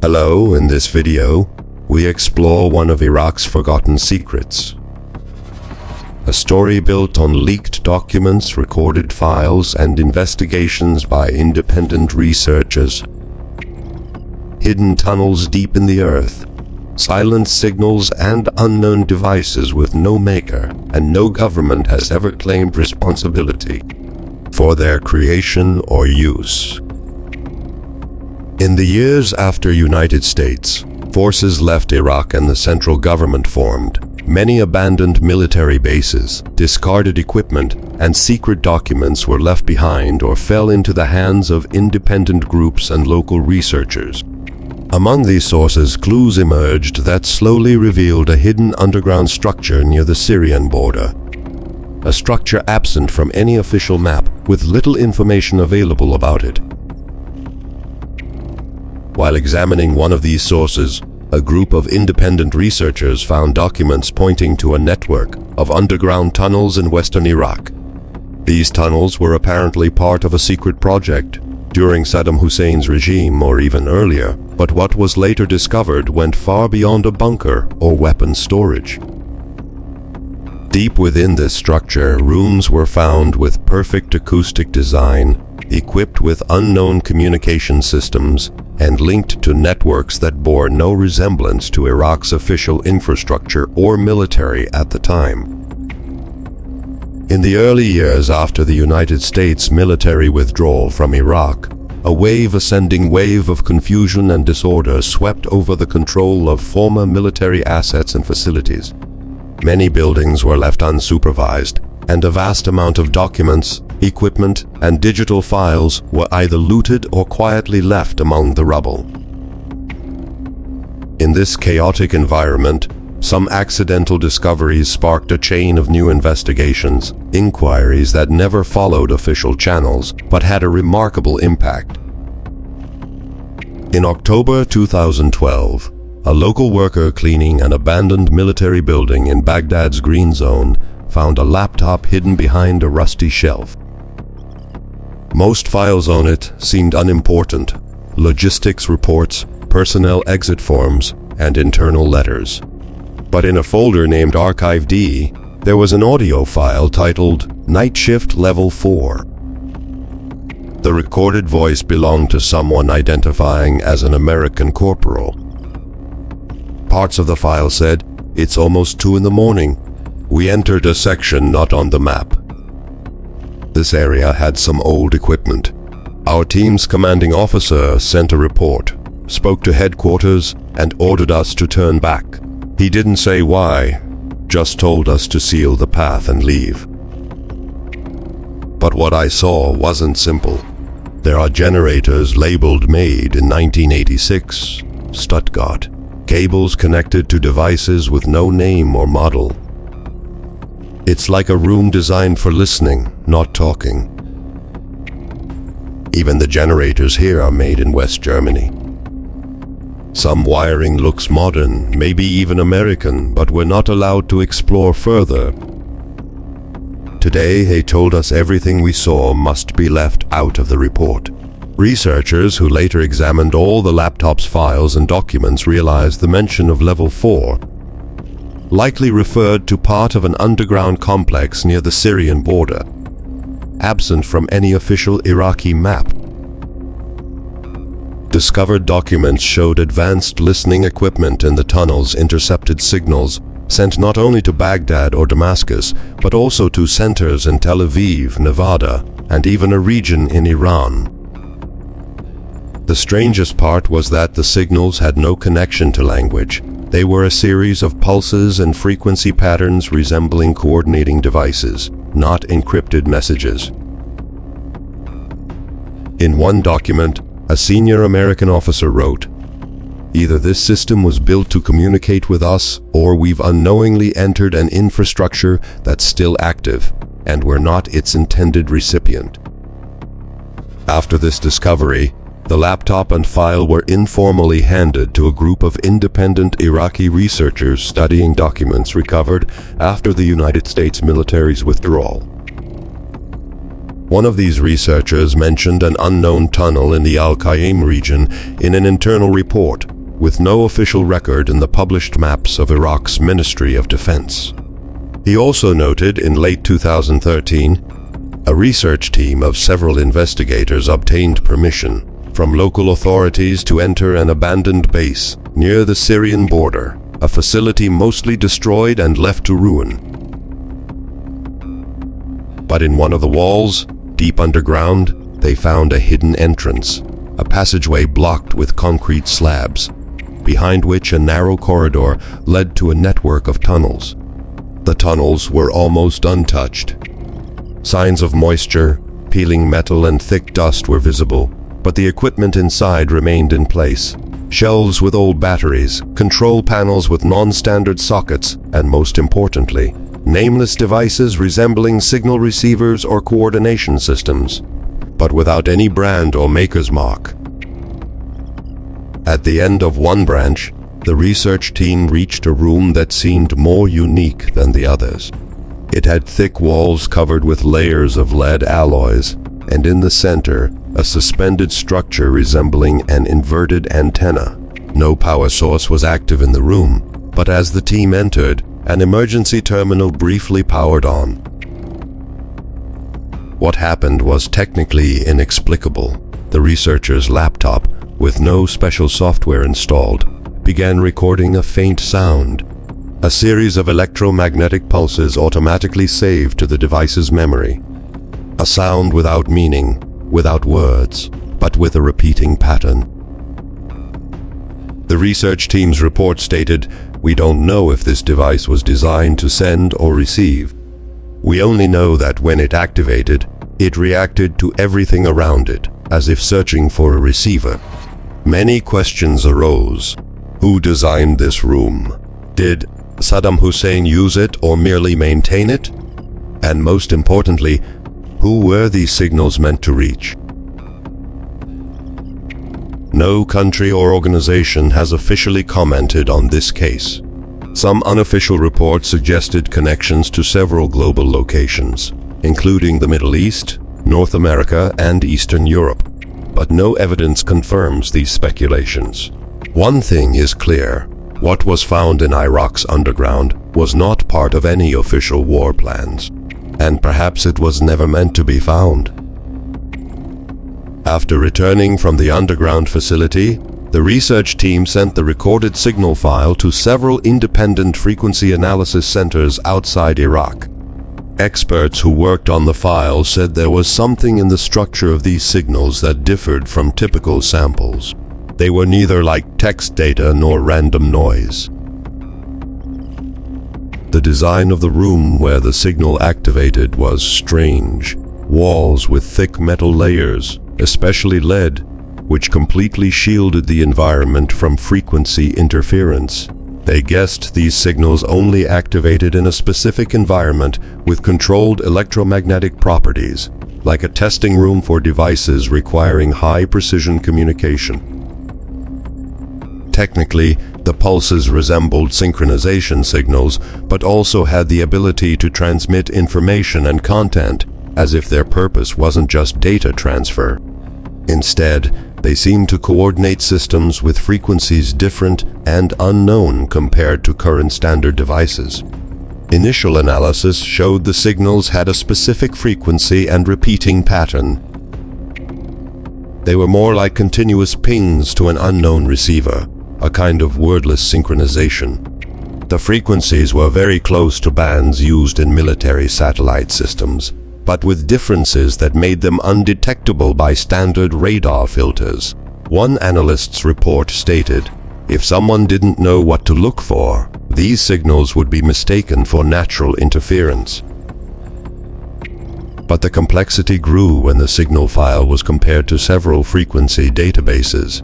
Hello, in this video, we explore one of Iraq's forgotten secrets. A story built on leaked documents, recorded files, and investigations by independent researchers. Hidden tunnels deep in the earth, silent signals and unknown devices with no maker, and no government has ever claimed responsibility for their creation or use. In the years after United States forces left Iraq and the central government formed, many abandoned military bases, discarded equipment, and secret documents were left behind or fell into the hands of independent groups and local researchers. Among these sources, clues emerged that slowly revealed a hidden underground structure near the Syrian border. A structure absent from any official map, with little information available about it. While examining one of these sources, a group of independent researchers found documents pointing to a network of underground tunnels in western Iraq. These tunnels were apparently part of a secret project during Saddam Hussein's regime or even earlier, but what was later discovered went far beyond a bunker or weapons storage. Deep within this structure, rooms were found with perfect acoustic design, equipped with unknown communication systems, and linked to networks that bore no resemblance to Iraq's official infrastructure or military at the time. In the early years after the United States military withdrawal from Iraq, a ascending wave of confusion and disorder swept over the control of former military assets and facilities. Many buildings were left unsupervised, and a vast amount of documents, equipment, and digital files were either looted or quietly left among the rubble. In this chaotic environment, some accidental discoveries sparked a chain of new investigations, inquiries that never followed official channels, but had a remarkable impact. In October 2012, a local worker cleaning an abandoned military building in Baghdad's Green Zone found a laptop hidden behind a rusty shelf. Most files on it seemed unimportant: logistics reports, personnel exit forms, and internal letters. But in a folder named Archive D, there was an audio file titled Night Shift Level 4. The recorded voice belonged to someone identifying as an American corporal. Parts of the file said, "It's almost 2 in the morning. We entered a section not on the map." This area had some old equipment. Our team's commanding officer sent a report, spoke to headquarters, and ordered us to turn back. He didn't say why, just told us to seal the path and leave. But what I saw wasn't simple. There are generators labeled made in 1986, Stuttgart. Cables connected to devices with no name or model. It's like a room designed for listening, not talking. Even the generators here are made in West Germany. Some wiring looks modern, maybe even American, but we're not allowed to explore further. Today, they told us everything we saw must be left out of the report. Researchers who later examined all the laptop's files and documents realized the mention of Level 4 likely referred to part of an underground complex near the Syrian border, absent from any official Iraqi map. Discovered documents showed advanced listening equipment in the tunnels, intercepted signals sent not only to Baghdad or Damascus, but also to centers in Tel Aviv, Nevada, and even a region in Iran. The strangest part was that the signals had no connection to language. They were a series of pulses and frequency patterns resembling coordinating devices, not encrypted messages. In one document, a senior American officer wrote, "Either this system was built to communicate with us, or we've unknowingly entered an infrastructure that's still active, and we're not its intended recipient." After this discovery, the laptop and file were informally handed to a group of independent Iraqi researchers studying documents recovered after the United States military's withdrawal. One of these researchers mentioned an unknown tunnel in the Al-Qaim region in an internal report, with no official record in the published maps of Iraq's Ministry of Defense. He also noted in late 2013, a research team of several investigators obtained permission from local authorities to enter an abandoned base near the Syrian border, a facility mostly destroyed and left to ruin. But in one of the walls, deep underground, they found a hidden entrance, a passageway blocked with concrete slabs, behind which a narrow corridor led to a network of tunnels. The tunnels were almost untouched. Signs of moisture, peeling metal and thick dust were visible, but the equipment inside remained in place. Shelves with old batteries, control panels with non-standard sockets, and most importantly, nameless devices resembling signal receivers or coordination systems, but without any brand or maker's mark. At the end of one branch, the research team reached a room that seemed more unique than the others. It had thick walls covered with layers of lead alloys, and in the center, a suspended structure resembling an inverted antenna. No power source was active in the room, but as the team entered, an emergency terminal briefly powered on. What happened was technically inexplicable. The researcher's laptop, with no special software installed, began recording a faint sound. A series of electromagnetic pulses automatically saved to the device's memory. A sound without meaning, without words, but with a repeating pattern. The research team's report stated, "We don't know if this device was designed to send or receive. We only know that when it activated, it reacted to everything around it, as if searching for a receiver." Many questions arose. Who designed this room? Did Saddam Hussein use it or merely maintain it? And most importantly, who were these signals meant to reach? No country or organization has officially commented on this case. Some unofficial reports suggested connections to several global locations, including the Middle East, North America, and Eastern Europe, but no evidence confirms these speculations. One thing is clear: what was found in Iraq's underground was not part of any official war plans, and perhaps it was never meant to be found. After returning from the underground facility, the research team sent the recorded signal file to several independent frequency analysis centers outside Iraq. Experts who worked on the file said there was something in the structure of these signals that differed from typical samples. They were neither like text data nor random noise. The design of the room where the signal activated was strange. Walls with thick metal layers, especially lead, which completely shielded the environment from frequency interference. They guessed these signals only activated in a specific environment with controlled electromagnetic properties, like a testing room for devices requiring high-precision communication. Technically, the pulses resembled synchronization signals, but also had the ability to transmit information and content, as if their purpose wasn't just data transfer. Instead, they seemed to coordinate systems with frequencies different and unknown compared to current standard devices. Initial analysis showed the signals had a specific frequency and repeating pattern. They were more like continuous pings to an unknown receiver, a kind of wordless synchronization. The frequencies were very close to bands used in military satellite systems, but with differences that made them undetectable by standard radar filters. One analyst's report stated, if someone didn't know what to look for, these signals would be mistaken for natural interference. But the complexity grew when the signal file was compared to several frequency databases,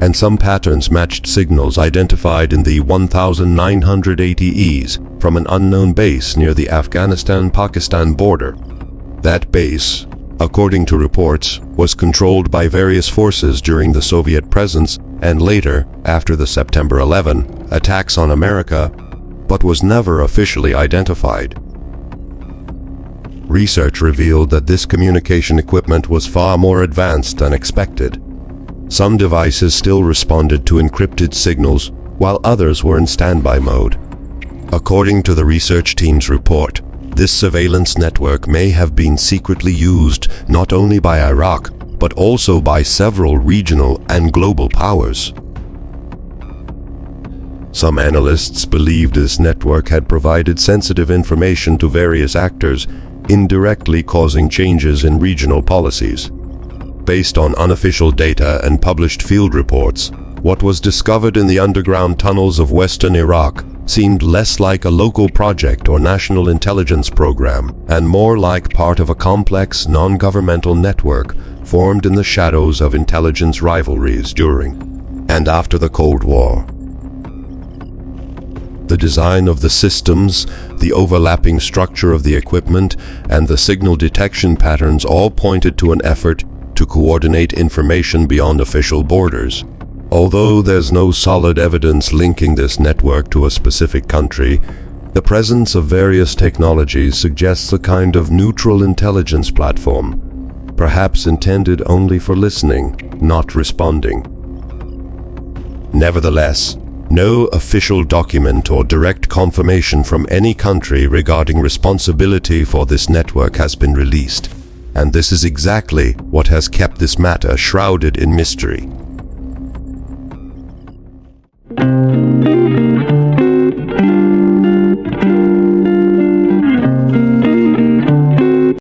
and some patterns matched signals identified in the 1980s from an unknown base near the Afghanistan-Pakistan border. That base, according to reports, was controlled by various forces during the Soviet presence and later, after the September 11 attacks on America, but was never officially identified. Research revealed that this communication equipment was far more advanced than expected. Some devices still responded to encrypted signals, while others were in standby mode. According to the research team's report, this surveillance network may have been secretly used not only by Iraq, but also by several regional and global powers. Some analysts believed this network had provided sensitive information to various actors, indirectly causing changes in regional policies. Based on unofficial data and published field reports, what was discovered in the underground tunnels of western Iraq seemed less like a local project or national intelligence program, and more like part of a complex, non-governmental network formed in the shadows of intelligence rivalries during and after the Cold War. The design of the systems, the overlapping structure of the equipment, and the signal detection patterns all pointed to an effort to coordinate information beyond official borders. Although there's no solid evidence linking this network to a specific country, the presence of various technologies suggests a kind of neutral intelligence platform, perhaps intended only for listening, not responding. Nevertheless, no official document or direct confirmation from any country regarding responsibility for this network has been released, and this is exactly what has kept this matter shrouded in mystery.